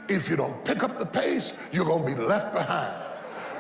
If you don't pick up the pace, you're going to be left behind.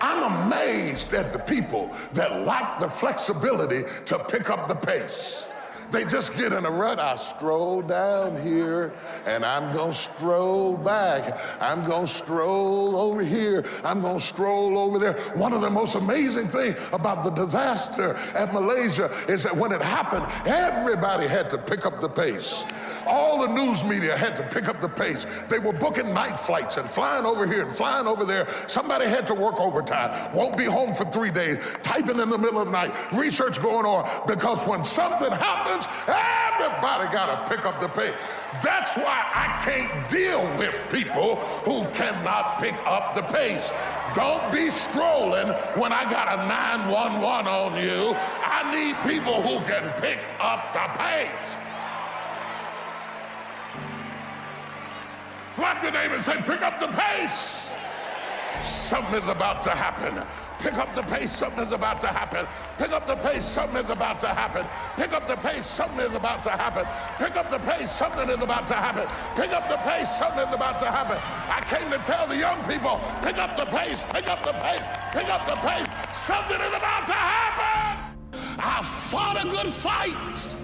I'm amazed at the people that lack the flexibility to pick up the pace. They just get in a rut. I stroll down here and I'm gonna stroll back. I'm gonna stroll over here. I'm gonna stroll over there. One of the most amazing things about the disaster at Malaysia is that when it happened, everybody had to pick up the pace. All the news media had to pick up the pace. They were booking night flights and flying over here and flying over there. Somebody had to work overtime, won't be home for 3 days, typing in the middle of the night, research going on, because when something happens, everybody gotta pick up the pace. That's why I can't deal with people who cannot pick up the pace. Don't be strolling when I got a 911 on you. I need people who can pick up the pace. Slap your neighbor and say, pick up the pace. Something is about to happen. Pick up the pace, something is about to happen. Pick up the pace, something is about to happen. Pick up the pace, something is about to happen. Pick up the pace, something is about to happen. Pick up the pace, something is about to happen. I came to tell the young people, pick up the pace, pick up the pace, pick up the pace. Something is about to happen. I fought a good fight.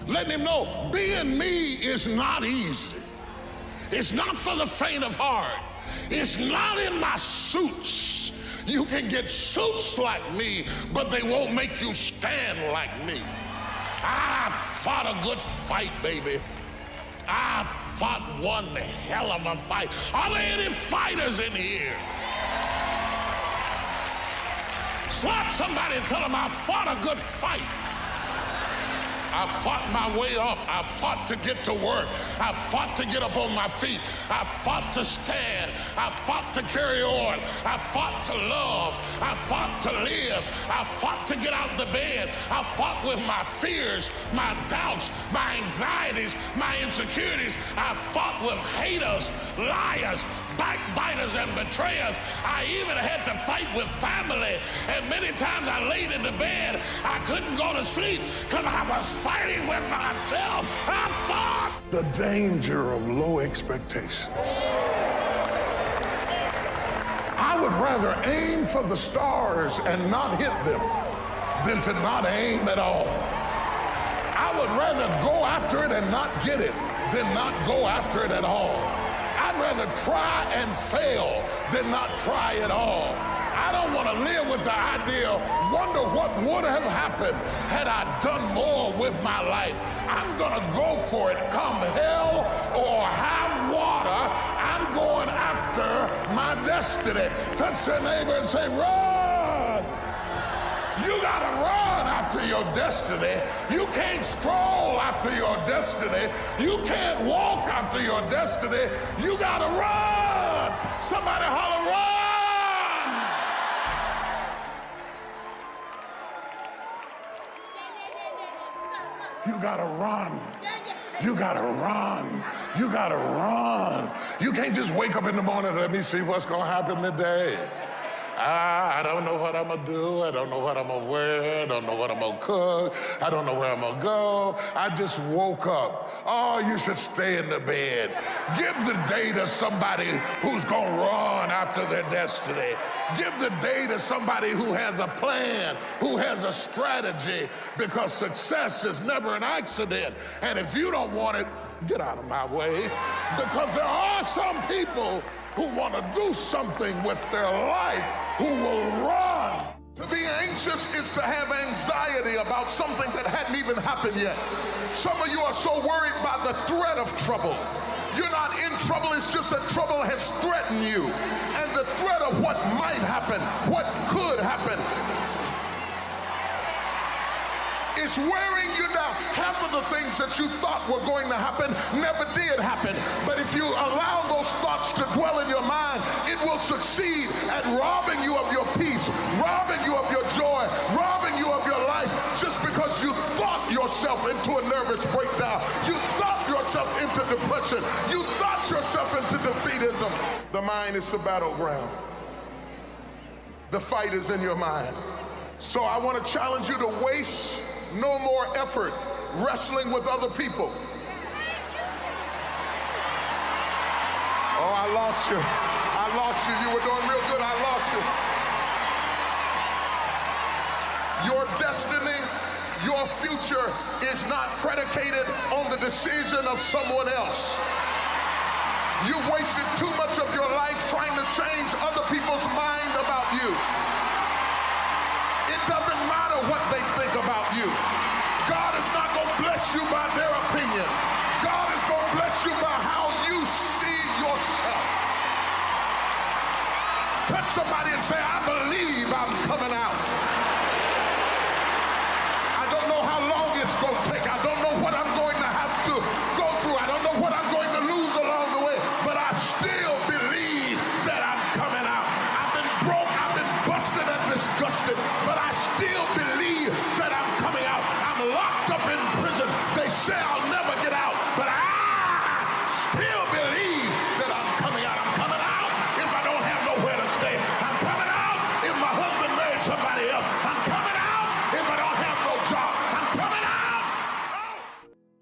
Letting him know, being me is not easy. It's not for the faint of heart. It's not in my suits. You can get suits like me, but they won't make you stand like me. I fought a good fight, baby. I fought one hell of a fight. Are there any fighters in here? Slap somebody and tell them I fought a good fight. I fought my way up. I fought to get to work. I fought to get up on my feet. I fought to stand. I fought to carry on. I fought to love. I fought to live. I fought to get out of the bed. I fought with my fears, my doubts, my anxieties, my insecurities. I fought with haters, liars, backbiters, and betrayers. I even had to fight with family. And many times I laid in the bed, I couldn't go to sleep because I was fighting with myself. I fought. The danger of low expectations. I would rather aim for the stars and not hit them than to not aim at all. I would rather go after it and not get it than not go after it at all. I'd rather try and fail than not try at all. I don't want to live with the idea, wonder what would have happened had I done more with my life. I'm going to go for it, come hell or high water. I'm going after my destiny. Touch your neighbor and say, run. You got to run after your destiny. You can't stroll after your destiny. You can't walk after your destiny. You got to run. Somebody holler, run. You gotta run. You gotta run. You gotta run. You can't just wake up in the morning and let me see what's gonna happen today. I don't know what I'm gonna do. I don't know what I'm gonna wear. I don't know what I'm gonna cook. I don't know where I'm gonna go. I just woke up. Oh, you should stay in the bed. Give the day to somebody who's gonna run after their destiny. Give the day to somebody who has a plan, who has a strategy, because success is never an accident. And if you don't want it, get out of my way. Because there are some people who want to do something with their life, who will run. To be anxious is to have anxiety about something that hadn't even happened yet. Some of you are so worried about the threat of trouble. You're not in trouble, it's just that trouble has threatened you. And the threat of what might happen, what could happen, is wearing you down. Half of the things that you thought were going to happen never did happen. But if you allow those thoughts to dwell in your mind, it will succeed at robbing you of your peace, robbing you of your joy, robbing you of your life, just because you thought yourself into a nervous breakdown. You thought yourself into depression. You thought yourself into defeatism. The mind is the battleground. The fight is in your mind. So I want to challenge you to waste no more effort wrestling with other people. Oh, lost you. I lost you. You were doing real good. I lost you. Your destiny, your future is not predicated on the decision of someone else. You wasted too much of your life trying to change other people's mind about you. It doesn't matter what they think about you. God is not going to bless you by their opinion. God is going to bless you by how you see yourself. Touch somebody and say, I believe I'm coming out. I don't know how long it's going to take. I don't know what I'm going to have to go through. I don't know what I'm going to lose along the way, but I still believe that I'm coming out. I've been broke, I've been busted and disgusted, but I still believe that I'm coming out. I'm locked up in prison. They say I'll never get out, but I still believe that I'm coming out. I'm coming out if I don't have nowhere to stay. I'm coming out if my husband married somebody else. I'm coming out if I don't have no job. I'm coming out.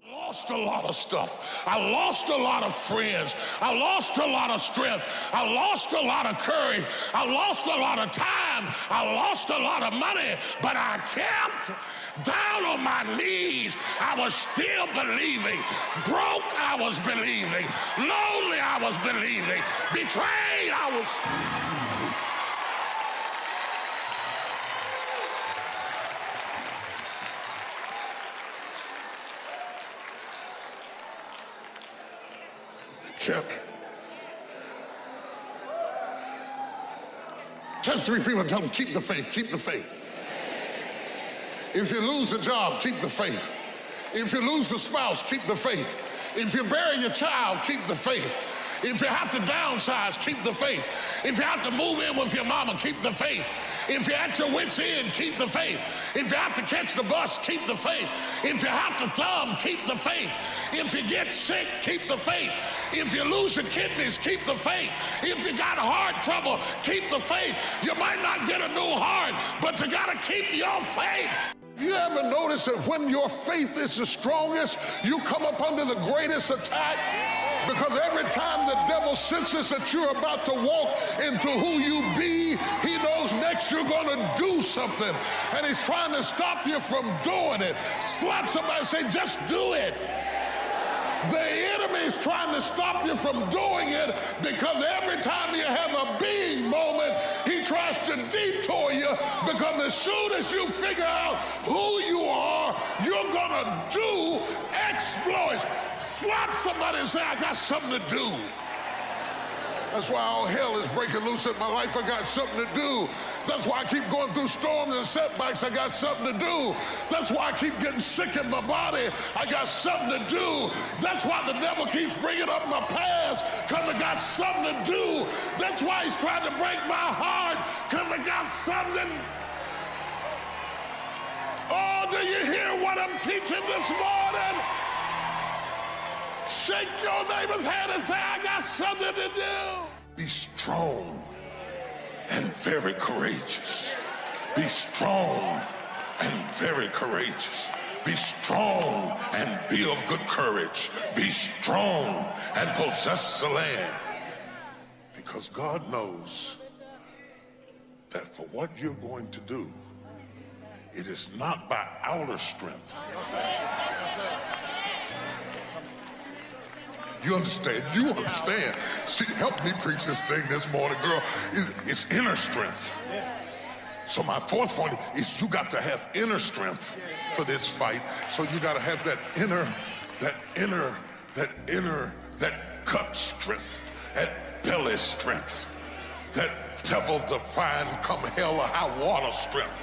I lost a lot of stuff. I lost a lot of friends. I lost a lot of strength. I lost a lot of courage. I lost a lot of time. I lost a lot of money, but I kept down on my knees. I was still believing. Broke, I was believing. Lonely, I was believing. Betrayed, I was... Kept. Touch 3 people and tell them, keep the faith, keep the faith. If you lose the job, keep the faith. If you lose the spouse, keep the faith. If you bury your child, keep the faith. If you have to downsize, keep the faith. If you have to move in with your mama, keep the faith. If you're at your wit's end, keep the faith. If you have to catch the bus, keep the faith. If you have to thumb, keep the faith. If you get sick, keep the faith. If you lose your kidneys, keep the faith. If you got heart trouble, keep the faith. You might not get a new heart, but you got to keep your faith. You ever notice that when your faith is the strongest, you come up under the greatest attack? Because every time the devil senses that you're about to walk into who you be, he knows next you're going to do something. And he's trying to stop you from doing it. Slap somebody and say, just do it. The enemy is trying to stop you from doing it because every time you have a being moment, he tries to detour you because as soon as you figure out who you are, you're going to do exploits. Slap somebody and say, I got something to do. That's why all hell is breaking loose in my life. I got something to do. That's why I keep going through storms and setbacks. I got something to do. That's why I keep getting sick in my body. I got something to do. That's why the devil keeps bringing up my past, because I got something to do. That's why he's trying to break my heart, because I got something. Oh, do you hear what I'm teaching this morning? Shake your neighbor's hand and say, I got something to do. Be strong and very courageous. Be strong and very courageous. Be strong and be of good courage. Be strong and possess the land. Because God knows that for what you're going to do, it is not by outer strength. You understand? You understand. See, help me preach this thing this morning, girl. It's inner strength. So my fourth point is you got to have inner strength for this fight. So you got to have that gut strength, that belly strength, that devil-defying come hell or high water strength.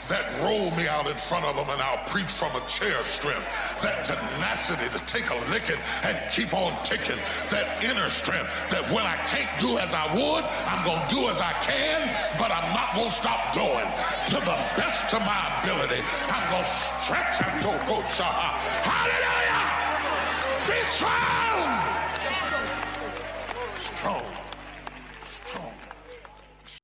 That roll me out in front of them and I'll preach from a chair strength. That tenacity to take a licking and keep on ticking. That inner strength that when I can't do as I would, I'm going to do as I can, but I'm not going to stop doing. To the best of my ability, I'm going to stretch and go shaha. Hallelujah! Be strong! Strong.